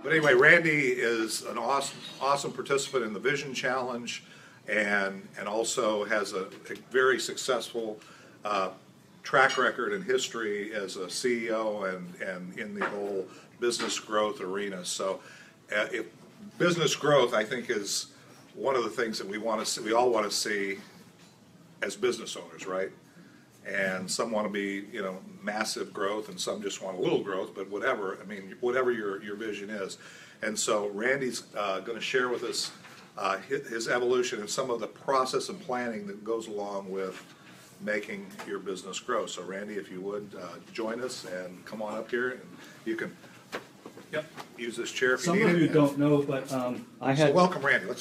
But anyway, Randy is an awesome participant in the Vision Challenge, and also has a very successful track record and history as a CEO and in the whole business growth arena. So if business growth, I think, is one of the things that we want to see, we all want to see as business owners, right? And some want to be, you know, massive growth, and some just want a little growth, but whatever, I mean, whatever your vision is. And so Randy's going to share with us his evolution and some of the process and planning that goes along with making your business grow. So Randy, if you would join us and come on up here, and you can use this chair if you need it. Some of you don't know, but I had... So welcome, Randy.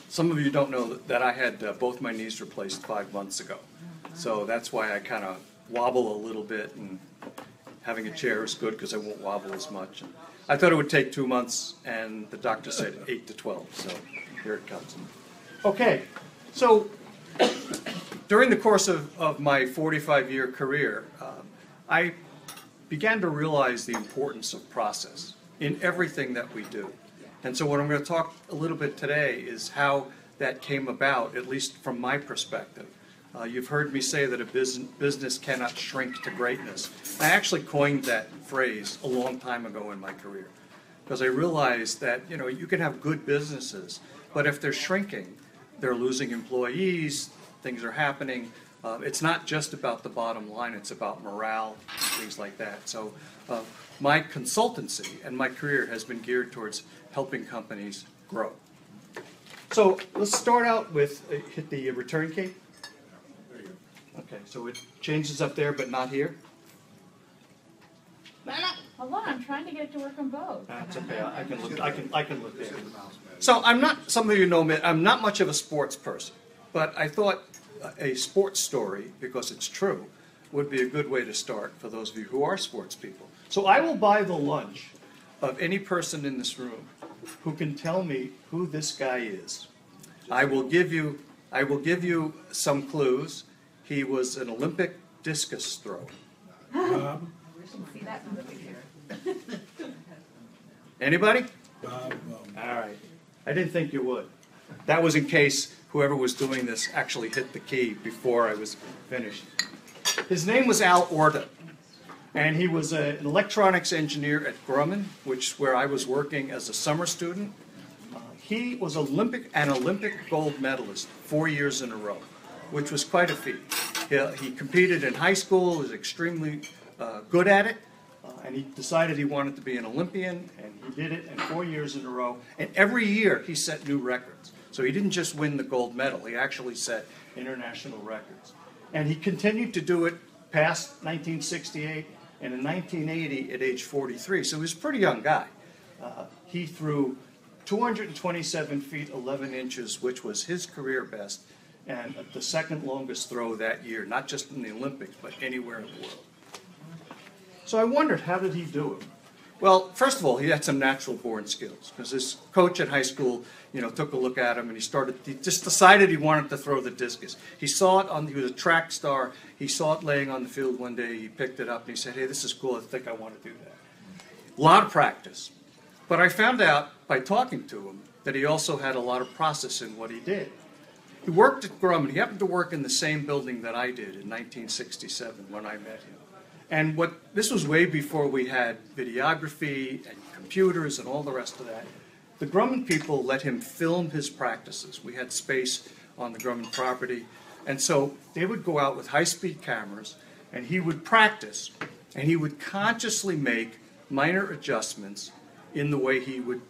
Some of you don't know that I had both my knees replaced 5 months ago. So that's why I kind of wobble a little bit, and having a chair is good because I won't wobble as much. And I thought it would take 2 months, and the doctor said 8 to 12, so here it comes. Okay, so during the course of my 45-year career, I began to realize the importance of process in everything that we do. And so what I'm going to talk a little bit today is how that came about, at least from my perspective. You've heard me say that a business cannot shrink to greatness. I actually coined that phrase a long time ago in my career, because I realized that, you know, you can have good businesses, but if they're shrinking, they're losing employees, things are happening. It's not just about the bottom line, it's about morale, things like that. So my consultancy and my career has been geared towards helping companies grow. So let's start out with, hit the return key. There you go. Okay, so it changes up there, but not here. Hold on, I'm trying to get it to work on both. That's okay, I can look there. So I'm not, some of you know me, I'm not much of a sports person, but I thought a sports story, because it's true, would be a good way to start for those of you who are sports people. So I will buy the lunch of any person in this room who can tell me who this guy is. I will give you some clues. He was an Olympic discus thrower. We should see that in the picture. Anybody? All right. I didn't think you would. That was in case whoever was doing this actually hit the key before I was finished. His name was Al Orta, and he was an electronics engineer at Grumman, where I was working as a summer student. He was an Olympic gold medalist 4 years in a row, which was quite a feat. He competed in high school, was extremely good at it, and he decided he wanted to be an Olympian, and he did it in 4 years in a row. And every year he set new records. So he didn't just win the gold medal, he actually set international records. And he continued to do it past 1968, and in 1980 at age 43. So he was a pretty young guy. He threw 227 feet 11 inches, which was his career best, and the second longest throw that year, not just in the Olympics, but anywhere in the world. So I wondered, how did he do it? Well, first of all, he had some natural born skills, because his coach at high school, you know, took a look at him, and he just decided he wanted to throw the discus. He saw it he was a track star, he saw it laying on the field one day, he picked it up, and he said, hey, this is cool, I think I want to do that. A lot of practice. But I found out by talking to him that he also had a lot of process in what he did. He worked at Grumman. He happened to work in the same building that I did in 1967 when I met him. And this was way before we had videography and computers and all the rest of that. The Grumman people let him film his practices. We had space on the Grumman property. And so they would go out with high-speed cameras, and he would practice, and he would consciously make minor adjustments in the way he would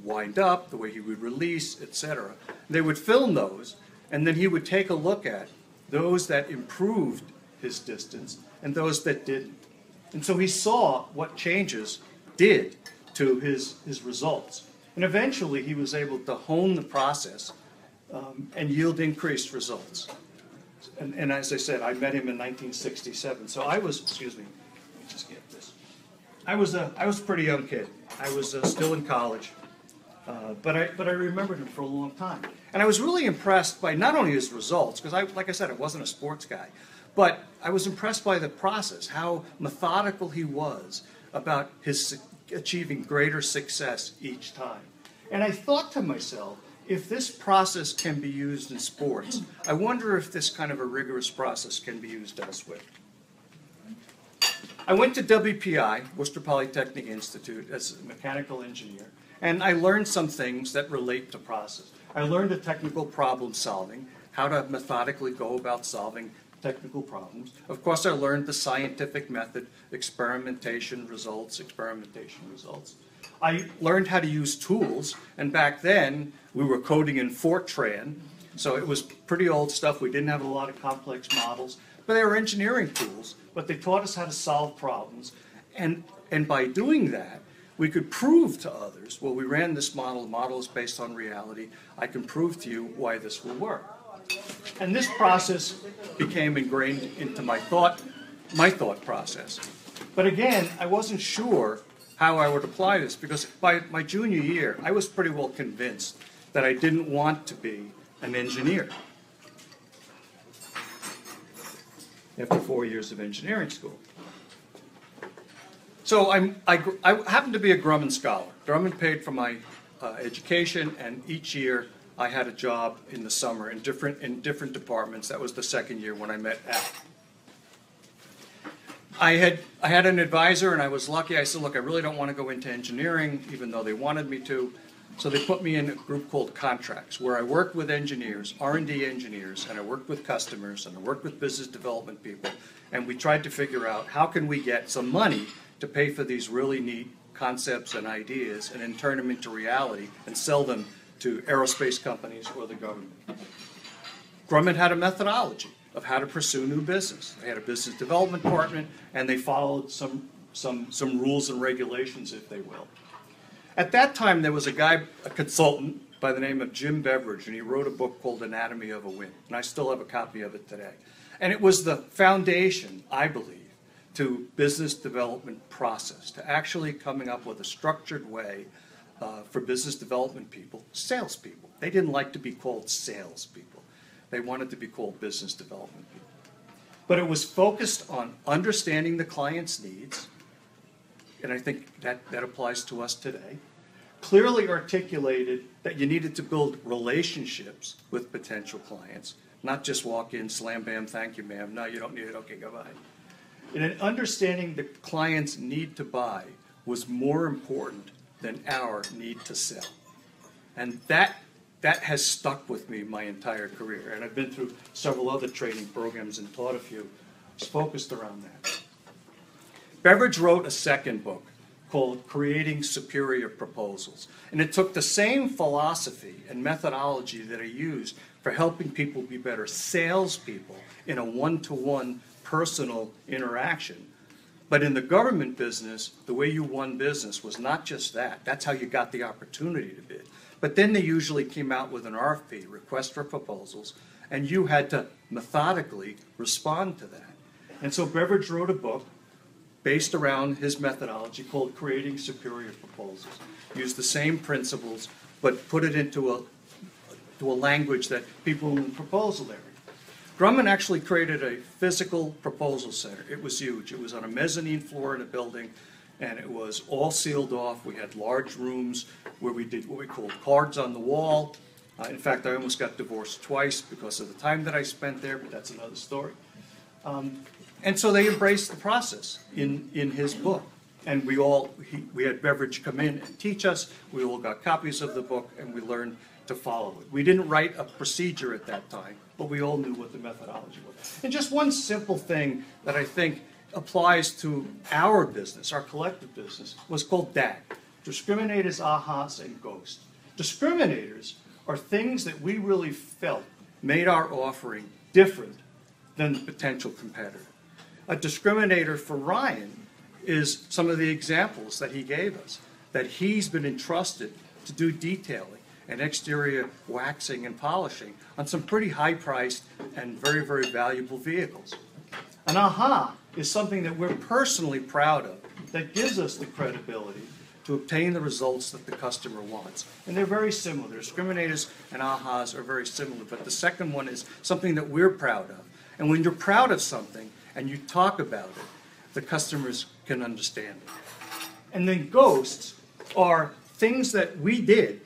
wind up, the way he would release, etc. They would film those, and then he would take a look at those that improved his distance and those that didn't. And so he saw what changes did to his results. And eventually he was able to hone the process and yield increased results. And as I said, I met him in 1967. So I was, excuse me, let me just get this. I was a pretty young kid. I was still in college, but I remembered him for a long time. And I was really impressed by not only his results, because like I said, I wasn't a sports guy, But I was impressed by the process, how methodical he was about his achieving greater success each time. And I thought to myself, if this process can be used in sports, I wonder if this kind of a rigorous process can be used elsewhere. I went to WPI, Worcester Polytechnic Institute, as a mechanical engineer, and I learned some things that relate to process. I learned the technical problem solving, how to methodically go about solving technical problems. Of course, I learned the scientific method, experimentation results. I learned how to use tools, and back then we were coding in Fortran, so it was pretty old stuff. We didn't have a lot of complex models, but they were engineering tools, but they taught us how to solve problems, and by doing that, we could prove to others, well, we ran this model, the model is based on reality, I can prove to you why this will work. And this process became ingrained into my thought process. But again, I wasn't sure how I would apply this, because by my junior year, I was pretty well convinced that I didn't want to be an engineer after 4 years of engineering school. So I happened to be a Grumman scholar. Grumman paid for my education, and each year I had a job in the summer in different departments. That was the second year when I met Al. I had an advisor, and I was lucky. I said, look, I really don't want to go into engineering, even though they wanted me to. So they put me in a group called Contracts, where I worked with engineers, R&D engineers, and I worked with customers, and I worked with business development people, and we tried to figure out how can we get some money to pay for these really neat concepts and ideas, and then turn them into reality and sell them to aerospace companies or the government. Grumman had a methodology of how to pursue new business. They had a business development department, and they followed some rules and regulations, if they will. At that time, there was a consultant by the name of Jim Beveridge, and he wrote a book called Anatomy of a Win, and I still have a copy of it today. And it was the foundation, I believe, to business development process, to actually coming up with a structured way for business development people, salespeople. They didn't like to be called salespeople. They wanted to be called business development people. But it was focused on understanding the client's needs, and I think that applies to us today. Clearly articulated that you needed to build relationships with potential clients, not just walk in, slam, bam, thank you, ma'am. No, you don't need it. Okay, goodbye. And understanding the client's need to buy was more important than our need to sell. And that has stuck with me my entire career. And I've been through several other training programs and taught a few. It's focused around that. Beveridge wrote a second book called Creating Superior Proposals. And it took the same philosophy and methodology that I used for helping people be better salespeople in a one-to-one personal interaction. But in the government business, the way you won business was not just that. That's how you got the opportunity to bid. But then they usually came out with an RFP, request for proposals, and you had to methodically respond to that. And so Beveridge wrote a book based around his methodology called Creating Superior Proposals. Used the same principles, but put it into a language that people in the proposal area. Grumman actually created a physical proposal center. It was huge. It was on a mezzanine floor in a building, and it was all sealed off. We had large rooms where we did what we called cards on the wall. In fact, I almost got divorced twice because of the time that I spent there, but that's another story. And so they embraced the process in his book. And we had Beveridge come in and teach us. We all got copies of the book, and we learned to follow it. We didn't write a procedure at that time, but we all knew what the methodology was. And just one simple thing that I think applies to our business, our collective business, was called DAG. Discriminators, ahas, and ghosts. Discriminators are things that we really felt made our offering different than the potential competitor. A discriminator for Ryan is some of the examples that he gave us, that he's been entrusted to do detailing and exterior waxing and polishing on some pretty high-priced and very, very valuable vehicles. An aha is something that we're personally proud of, that gives us the credibility to obtain the results that the customer wants. And they're very similar. Discriminators and ahas are very similar, but the second one is something that we're proud of. And when you're proud of something and you talk about it, the customers can understand it. And then ghosts are things that we did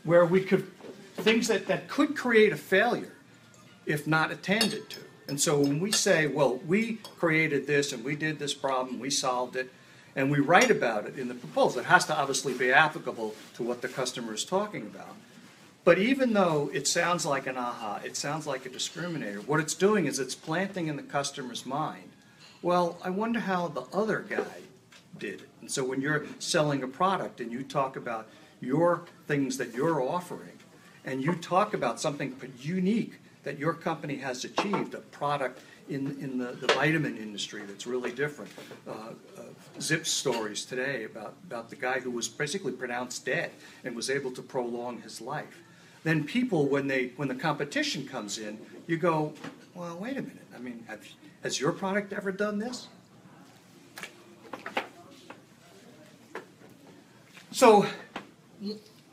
where we could, things that could create a failure if not attended to. And so when we say, well, we created this and we did this problem, we solved it, and we write about it in the proposal, it has to obviously be applicable to what the customer is talking about. But even though it sounds like an aha, it sounds like a discriminator, what it's doing is it's planting in the customer's mind, well, I wonder how the other guy did it. And so when you're selling a product and you talk about your things that you're offering, and you talk about something unique that your company has achieved, a product in the vitamin industry that's really different. Zip stories today about the guy who was basically pronounced dead and was able to prolong his life. Then people, when the competition comes in, you go, well, wait a minute. I mean, has your product ever done this? So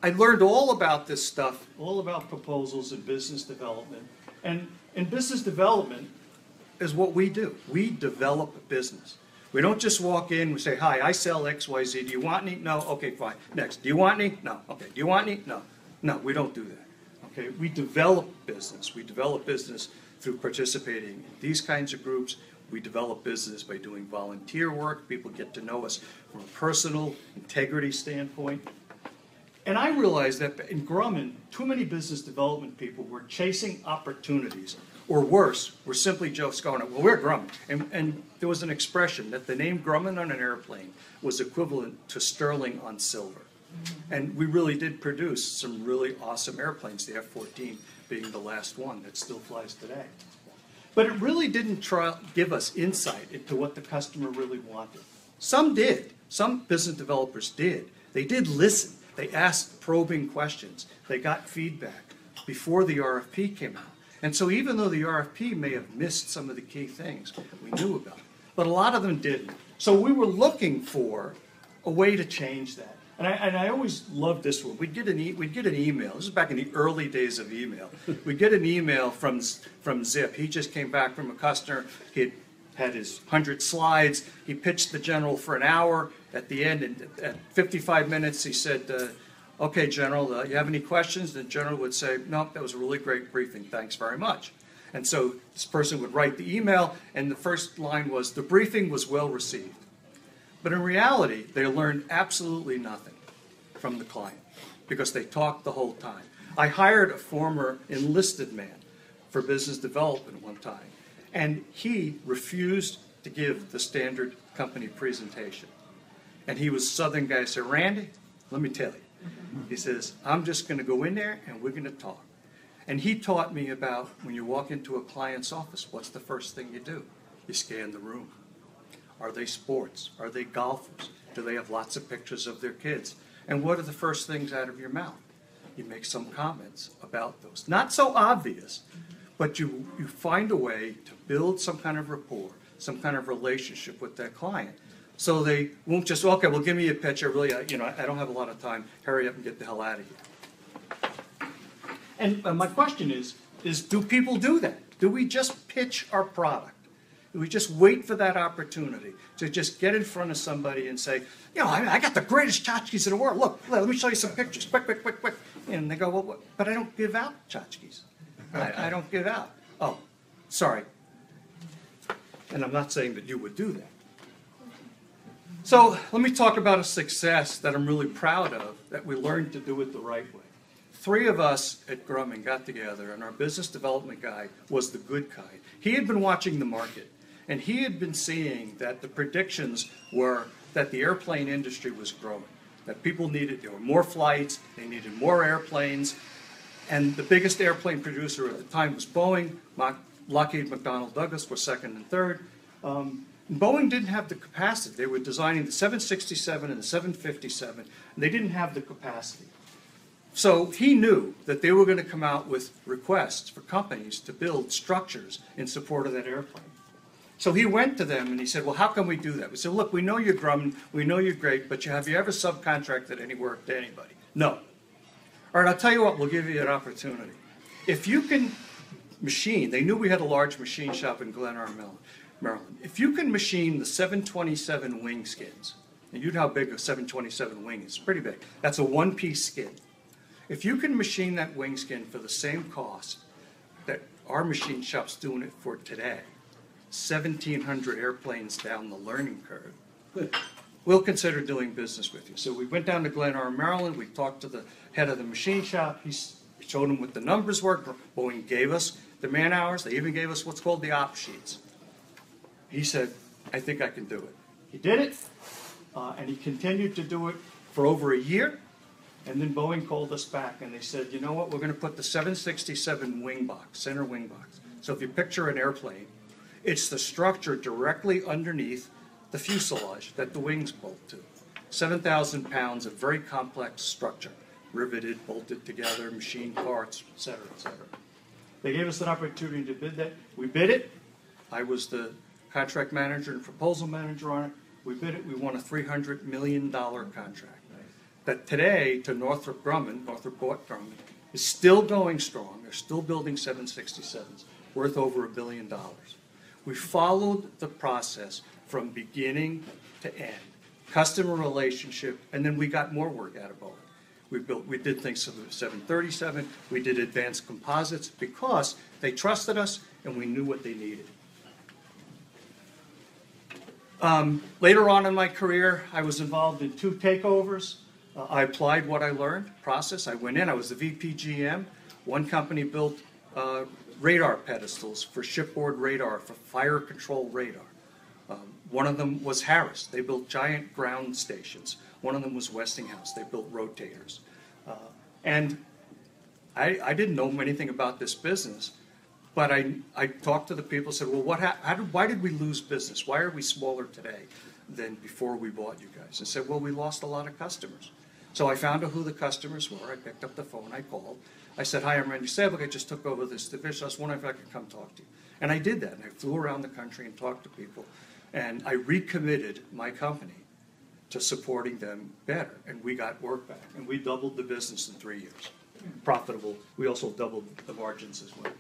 I learned all about this stuff, all about proposals and business development. And in business development is what we do. We develop business. We don't just walk in and say, hi, I sell X, Y, Z. Do you want any? No. Okay, fine. Next. Do you want any? No. Okay. Do you want any? No. No, we don't do that. Okay. We develop business. We develop business through participating in these kinds of groups. We develop business by doing volunteer work. People get to know us from a personal integrity standpoint. And I realized that in Grumman, too many business development people were chasing opportunities, or worse, were simply just going, well, we're Grumman. And there was an expression that the name Grumman on an airplane was equivalent to sterling on silver. And we really did produce some really awesome airplanes, the F-14 being the last one that still flies today. But it really didn't give us insight into what the customer really wanted. Some did. Some business developers did. They did listen. They asked probing questions. They got feedback before the RFP came out. And so even though the RFP may have missed some of the key things, we knew about it. But a lot of them didn't. So we were looking for a way to change that. And I always loved this one. We'd get an email. This is back in the early days of email. We'd get an email from Zip. He just came back from a customer. He had his 100 slides. He pitched the general for an hour. At the end, at 55 minutes, he said, okay, General, you have any questions? The General would say, no, that was a really great briefing. Thanks very much. And so this person would write the email, and the first line was, the briefing was well received. But in reality, they learned absolutely nothing from the client because they talked the whole time. I hired a former enlisted man for business development one time, and he refused to give the standard company presentation. And he was a Southern guy. I said, Randy, let me tell you. He says, I'm just going to go in there and we're going to talk. And he taught me about when you walk into a client's office, what's the first thing you do? You scan the room. Are they sports? Are they golfers? Do they have lots of pictures of their kids? And what are the first things out of your mouth? You make some comments about those. Not so obvious, but you find a way to build some kind of rapport, some kind of relationship with that client. So they won't just, okay, well, give me a pitch. I really, I don't have a lot of time. Hurry up and get the hell out of here. And my question is do people do that? Do we just pitch our product? Do we just wait for that opportunity to just get in front of somebody and say, I got the greatest tchotchkes in the world. Look, let me show you some pictures. Quick, quick, quick, quick. And they go, well, what? But I don't give out tchotchkes. I don't give out. Oh, sorry. And I'm not saying that you would do that. So let me talk about a success that I'm really proud of, that we learned to do it the right way. 3 of us at Grumman got together, and our business development guy was the good kind. He had been watching the market, and he had been seeing that the predictions were that the airplane industry was growing, that people there were more flights, they needed more airplanes, and the biggest airplane producer at the time was Boeing. Lockheed, McDonnell Douglas were second and third. Boeing didn't have the capacity. They were designing the 767 and the 757, and they didn't have the capacity. So he knew that they were going to come out with requests for companies to build structures in support of that airplane. So he went to them and he said, well, how can we do that? We said, look, we know you're Grumman, we know you're great, but have you ever subcontracted any work to anybody? No. All right, I'll tell you what, we'll give you an opportunity. if you can machine, they knew we had a large machine shop in Glen Arm, Maryland. If you can machine the 727 wing skins, and you know how big a 727 wing is, it's pretty big. That's a one-piece skin. If you can machine that wing skin for the same cost that our machine shop's doing it for today, 1,700 airplanes down the learning curve, we'll consider doing business with you. So we went down to Glen Arm, Maryland. We talked to the head of the machine shop. He showed him what the numbers were. Boeing gave us the man hours. They even gave us what's called the op sheets. He said, I think I can do it. He did it, and he continued to do it for over a year. And then Boeing called us back, and they said, you know what, we're going to put the 767 wing box, center wing box. So if you picture an airplane, it's the structure directly underneath the fuselage that the wings bolt to. 7,000 pounds of very complex structure, riveted, bolted together, machine parts, et cetera, et cetera. They gave us an opportunity to bid that. We bid it. I was the contract manager and proposal manager on it. We bid it. We won a $300 million contract. That today, to Northrop Grumman, Northrop bought Grumman, is still going strong. They're still building 767s, worth over $1 billion. We followed the process from beginning to end, customer relationship, and then we got more work out of Boeing. We did things for the 737. We did advanced composites because they trusted us and we knew what they needed. Later on in my career, I was involved in 2 takeovers. I applied what I learned, process. I went in, I was the VP GM. One company built radar pedestals for shipboard radar, for fire control radar. One of them was Harris. They built giant ground stations. One of them was Westinghouse. They built rotators. And I didn't know anything about this business, but I talked to the people and said, well, why did we lose business? Why are we smaller today than before we bought you guys? And said, well, we lost a lot of customers. So I found out who the customers were. I picked up the phone. I called. I said, hi, I'm Randy Sablich. I just took over this division. I was wondering if I could come talk to you. And I did that. And I flew around the country and talked to people. And I recommitted my company to supporting them better. And we got work back. And we doubled the business in 3 years. Profitable. We also doubled the margins as well.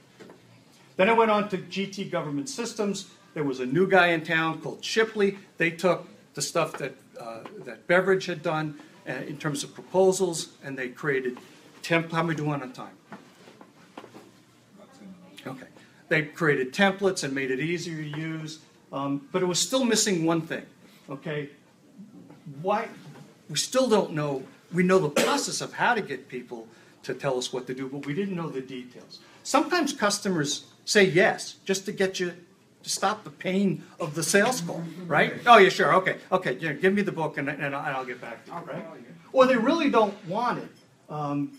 Then I went on to GT Government Systems. There was a new guy in town called Shipley. They took the stuff that Beveridge had done in terms of proposals, and they created how am I doing on time? Okay. They created templates and made it easier to use, but it was still missing one thing. Okay, why? We still don't know. We know the process of how to get people to tell us what to do, but we didn't know the details. Sometimes customers say yes just to get you to stop the pain of the sales call, right? Oh, yeah, sure, okay, yeah, give me the book and I'll get back to you, right? Or they really don't want it,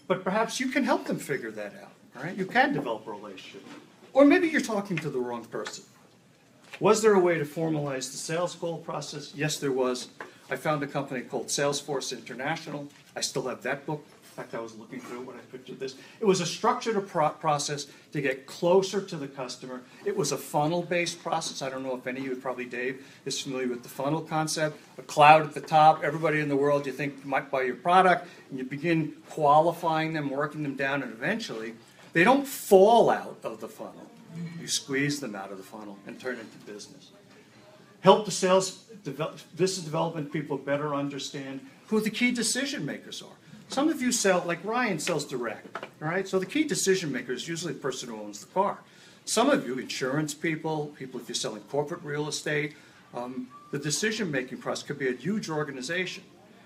but perhaps you can help them figure that out, all right? You can develop a relationship. Or maybe you're talking to the wrong person. Was there a way to formalize the sales call process? Yes, there was. I found a company called Salesforce International. I still have that book. In fact, I was looking through it when I pictured this. It was a structured process to get closer to the customer. It was a funnel-based process. I don't know if any of you, probably Dave, is familiar with the funnel concept. A cloud at the top, everybody in the world you think might buy your product, and you begin qualifying them, working them down, and eventually they don't fall out of the funnel. You squeeze them out of the funnel and turn into business. Help the business development people better understand who the key decision makers are. Some of you sell, like Ryan sells direct, all right? So the key decision maker is usually the person who owns the car. Some of you, insurance people if you're selling corporate real estate, the decision-making process could be a huge organization.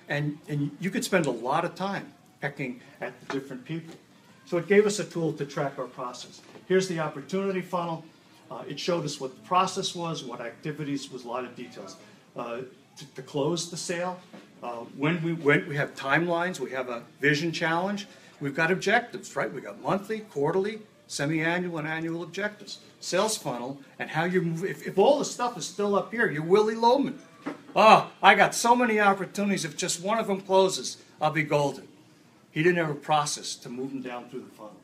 And you could spend a lot of time pecking at the different people. So it gave us a tool to track our process. Here's the opportunity funnel. It showed us what the process was, what activities, was a lot of details. To close the sale, when we have timelines, we have a vision challenge, we've got objectives, right? We've got monthly, quarterly, semi-annual, and annual objectives. Sales funnel, and how you move. If all the stuff is still up here, you're Willie Loman. Oh, I got so many opportunities. If just one of them closes, I'll be golden. He didn't have a process to move them down through the funnel.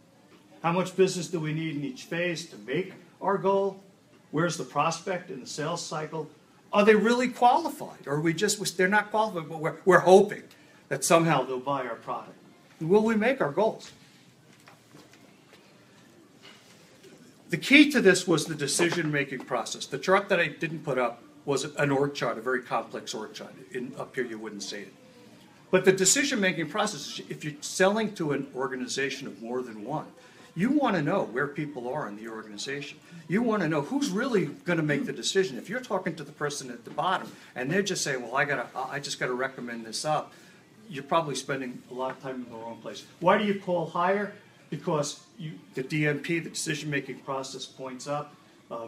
How much business do we need in each phase to make our goal? Where's the prospect in the sales cycle? Are they really qualified? Or are we they're not qualified, but we're hoping that somehow they'll buy our product. And will we make our goals? The key to this was the decision-making process. The chart that I didn't put up was an org chart, a very complex org chart. Up here you wouldn't see it. But the decision-making process, if you're selling to an organization of more than one, you want to know where people are in the organization. You want to know who's really going to make the decision. If you're talking to the person at the bottom and they're just saying, well, I just got to recommend this up, you're probably spending a lot of time in the wrong place. Why do you call higher? Because the DMP, the decision-making process, points up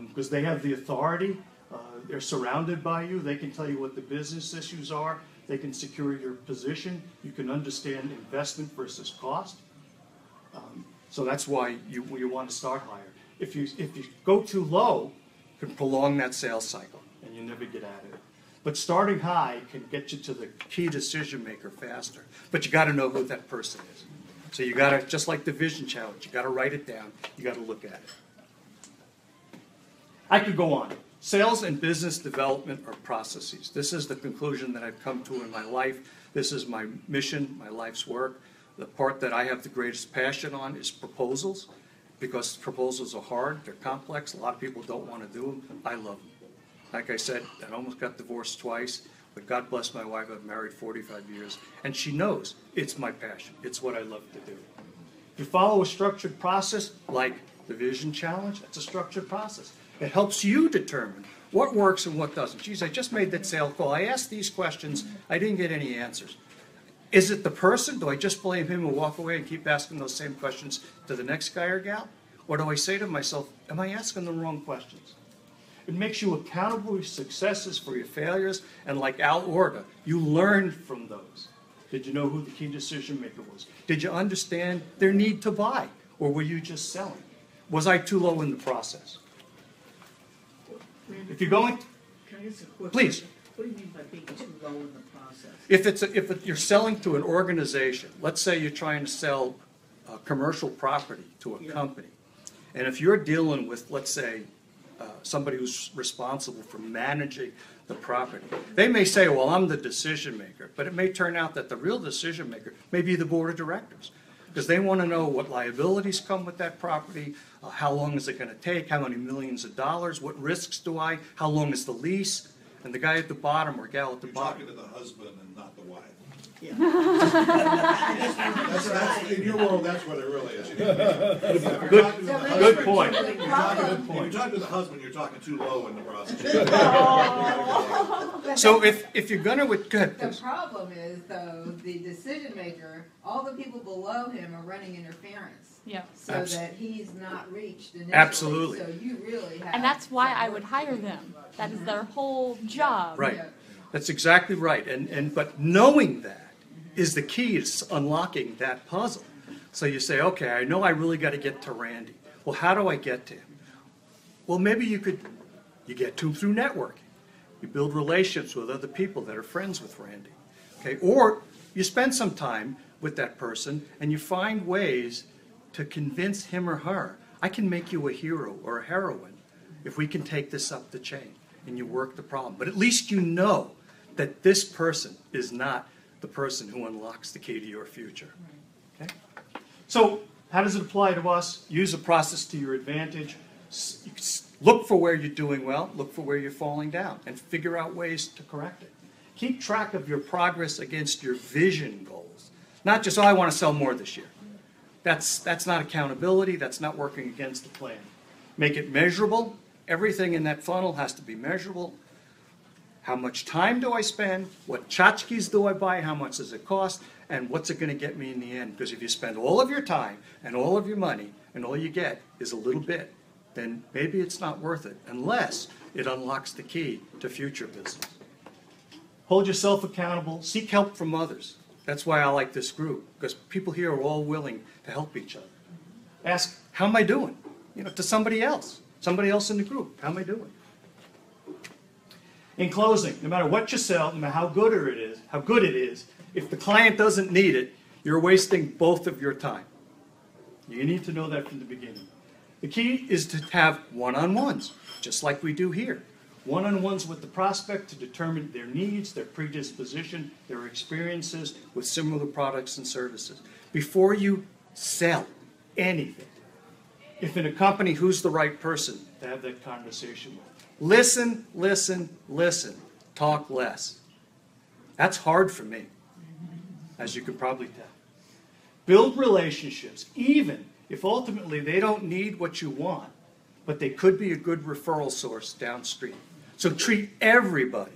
because they have the authority. They're surrounded by you. They can tell you what the business issues are. They can secure your position. You can understand investment versus cost. So that's why you want to start higher. If you go too low, it can prolong that sales cycle, and you never get out of it. But starting high can get you to the key decision maker faster. But you got to know who that person is. So you got to, just like the vision challenge, you got to write it down. You got to look at it. I could go on. Sales and business development are processes. This is the conclusion that I've come to in my life. This is my mission, my life's work. The part that I have the greatest passion on is proposals, because proposals are hard, they're complex, a lot of people don't want to do them. I love them. Like I said, I almost got divorced twice, but God bless my wife, I've married 45 years, and she knows it's my passion. It's what I love to do. If you follow a structured process, like the Vision Challenge, that's a structured process. It helps you determine what works and what doesn't. Geez, I just made that sale call. I asked these questions. I didn't get any answers. Is it the person? Do I just blame him and walk away and keep asking those same questions to the next guy or gal? Or do I say to myself, am I asking the wrong questions? It makes you accountable for your successes, for your failures, and like Al Orga, you learn from those. Did you know who the key decision maker was? Did you understand their need to buy? Or were you just selling? Was I too low in the process? If you're going, Can I ask a question? Please. What do you mean by being too low in the process? if you're selling to an organization, let's say you're trying to sell commercial property to a company, and if you're dealing with, let's say, somebody who's responsible for managing the property, they may say, well, I'm the decision maker, but it may turn out that the real decision maker may be the board of directors, because they want to know what liabilities come with that property, how long is it going to take, how many millions of dollars, what risks do I, how long is the lease, and the guy at the bottom or gal at the You're bottom. talking to the husband and not the wife. Yeah. That's, in your world, that's what it really is. Good point. If you're talking to the husband, you're talking too low in the process. So if you're going to, go ahead, The please. problem is, though, the decision maker, all the people below him are running interference. Yeah. So that he's not reached initially. Absolutely. So you really have. And that's why some I would work hire to do. them. That is their whole job. Right. Yeah. That's exactly right. But knowing that is the key to unlocking that puzzle. So you say, okay, I know I really got to get to Randy. Well, how do I get to him? Well, maybe you get to him through networking. You build relationships with other people that are friends with Randy. Okay? Or you spend some time with that person and you find ways to convince him or her, I can make you a hero or a heroine if we can take this up the chain and you work the problem. But at least you know that this person is not the person who unlocks the key to your future. Okay? So how does it apply to us? Use the process to your advantage. Look for where you're doing well, look for where you're falling down, and figure out ways to correct it. Keep track of your progress against your vision goals. Not just, oh, I want to sell more this year. That's not accountability, that's not working against the plan. Make it measurable. Everything in that funnel has to be measurable. How much time do I spend? What tchotchkes do I buy? How much does it cost? And what's it going to get me in the end? Because if you spend all of your time and all of your money and all you get is a little bit, then maybe it's not worth it unless it unlocks the key to future business. Hold yourself accountable. Seek help from others. That's why I like this group, because people here are all willing to help each other. Ask, how am I doing? To somebody else in the group. How am I doing? In closing, no matter what you sell, no matter how good it is, if the client doesn't need it, you're wasting both of your time. You need to know that from the beginning. The key is to have one-on-ones, just like we do here. One-on-ones with the prospect to determine their needs, their predisposition, their experiences with similar products and services. Before you sell anything, if in a company, who's the right person to have that conversation with? Listen, listen, listen. Talk less. That's hard for me, as you can probably tell. Build relationships, even if ultimately they don't need what you want, but they could be a good referral source downstream. So treat everybody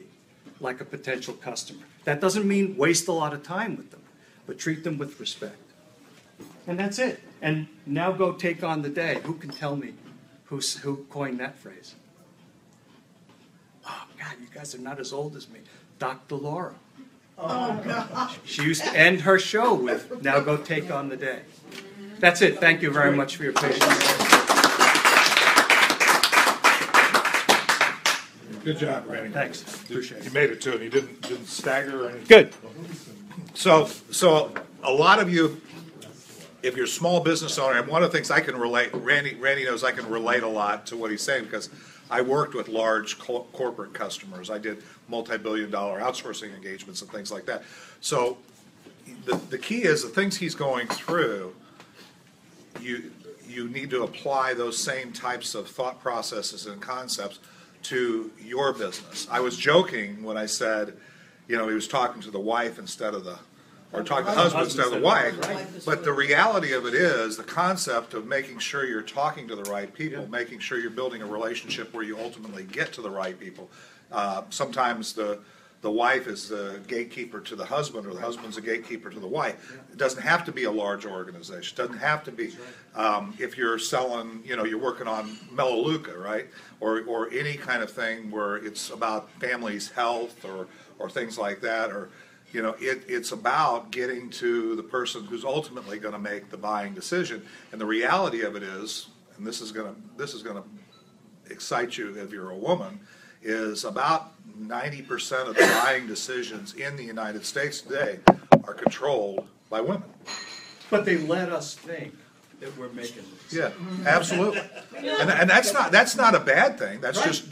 like a potential customer. That doesn't mean waste a lot of time with them, but treat them with respect. And that's it. And now go take on the day. Who can tell me who coined that phrase? Oh, God, you guys are not as old as me. Dr. Laura. Oh, God. She used to end her show with, now go take on the day. That's it. Thank you very much for your patience. Good job, Randy. Thanks. Appreciate it. You made it too, and you didn't stagger or anything. Good. So a lot of you, if you're a small business owner, and one of the things I can relate, Randy knows I can relate a lot to what he's saying because I worked with large corporate customers. I did multi-billion-dollar outsourcing engagements and things like that. So the key is the things he's going through, you need to apply those same types of thought processes and concepts to your business. I was joking when I said, he was talking to the wife instead of or talking to the husband instead of the wife. But the reality of it is the concept of making sure you're talking to the right people, making sure you're building a relationship where you ultimately get to the right people. Sometimes the wife is the gatekeeper to the husband, or the husband's a gatekeeper to the wife. It doesn't have to be a large organization. It doesn't have to be. If you're selling, you're working on Melaleuca, right? Or any kind of thing where it's about family's health or things like that, or it's about getting to the person who's ultimately going to make the buying decision. And the reality of it is, and this is going to excite you if you're a woman, is about 90% of the buying decisions in the United States today are controlled by women. But they let us think that we're making this. Yeah, absolutely. And that's not a bad thing. That's right.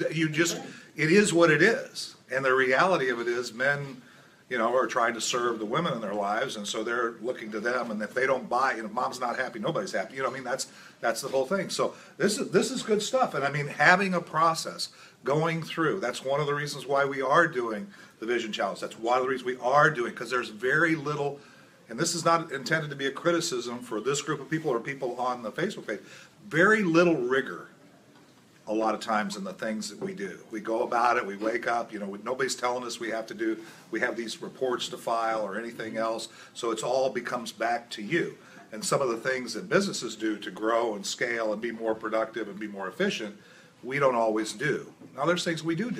It is what it is. And the reality of it is men, are trying to serve the women in their lives, and so they're looking to them, and if they don't buy, mom's not happy, nobody's happy. That's the whole thing. So this is good stuff. And I mean, having a process, going through, that's one of the reasons why we are doing the Vision Challenge. That's one of the reasons we are doing, because there's very little, and this is not intended to be a criticism for this group of people or people on the Facebook page, very little rigor a lot of times in the things that we do. We go about it, we wake up, nobody's telling us we have these reports to file or anything else, so it's all becomes back to you. And some of the things that businesses do to grow and scale and be more productive and be more efficient, we don't always do. Now there's things we do,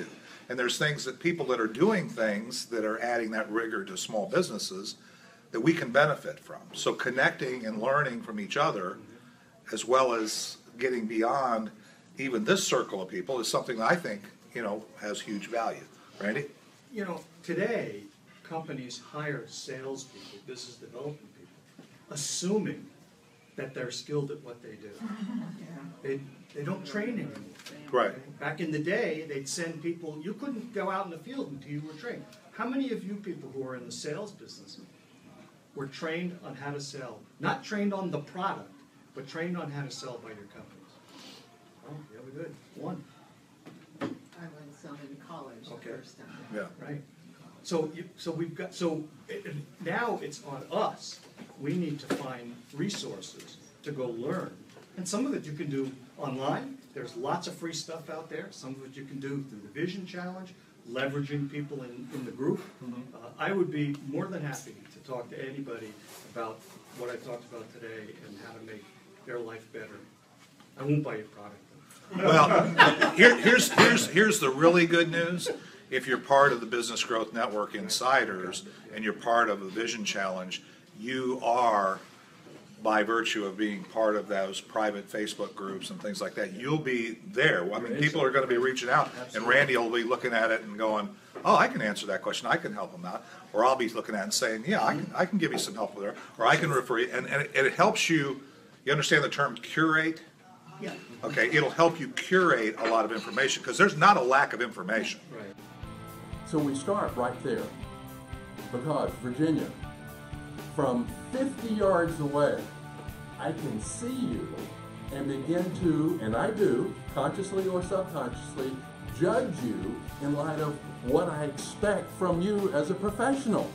and there's things that people that are doing things that are adding that rigor to small businesses that we can benefit from. So connecting and learning from each other, as well as getting beyond even this circle of people, is something that I think, has huge value. Randy? Today, companies hire salespeople, business development people, assuming that they're skilled at what they do. They don't train anymore. Right. Back in the day, they'd send people, you couldn't go out in the field until you were trained. How many of you people who are in the sales business were trained on how to sell? Not trained on the product, but trained on how to sell by your companies? Oh, yeah, we're good. One. I went some in college the first time. Yeah. Right. Now it's on us. We need to find resources to go learn. And some of it you can do online. There's lots of free stuff out there. Some of it you can do through the Vision Challenge, leveraging people in the group. I would be more than happy to talk to anybody about what I talked about today and how to make their life better. I won't buy your product. Well, here's the really good news. If you're part of the Business Growth Network Insiders and you're part of the Vision Challenge, you are, by virtue of being part of those private Facebook groups and things like that, you'll be there. I mean, people are going to be reaching out, and Randy will be looking at it and going, oh, I can answer that question, I can help them out. Or I'll be looking at it and saying, yeah, I can give you some help there, or I can refer you. And it helps you understand the term curate? Yeah. Okay, it'll help you curate a lot of information, because there's not a lack of information. Right. So we start right there, because Virginia, from 50 yards away, I can see you and begin to, and I do, consciously or subconsciously, judge you in light of what I expect from you as a professional.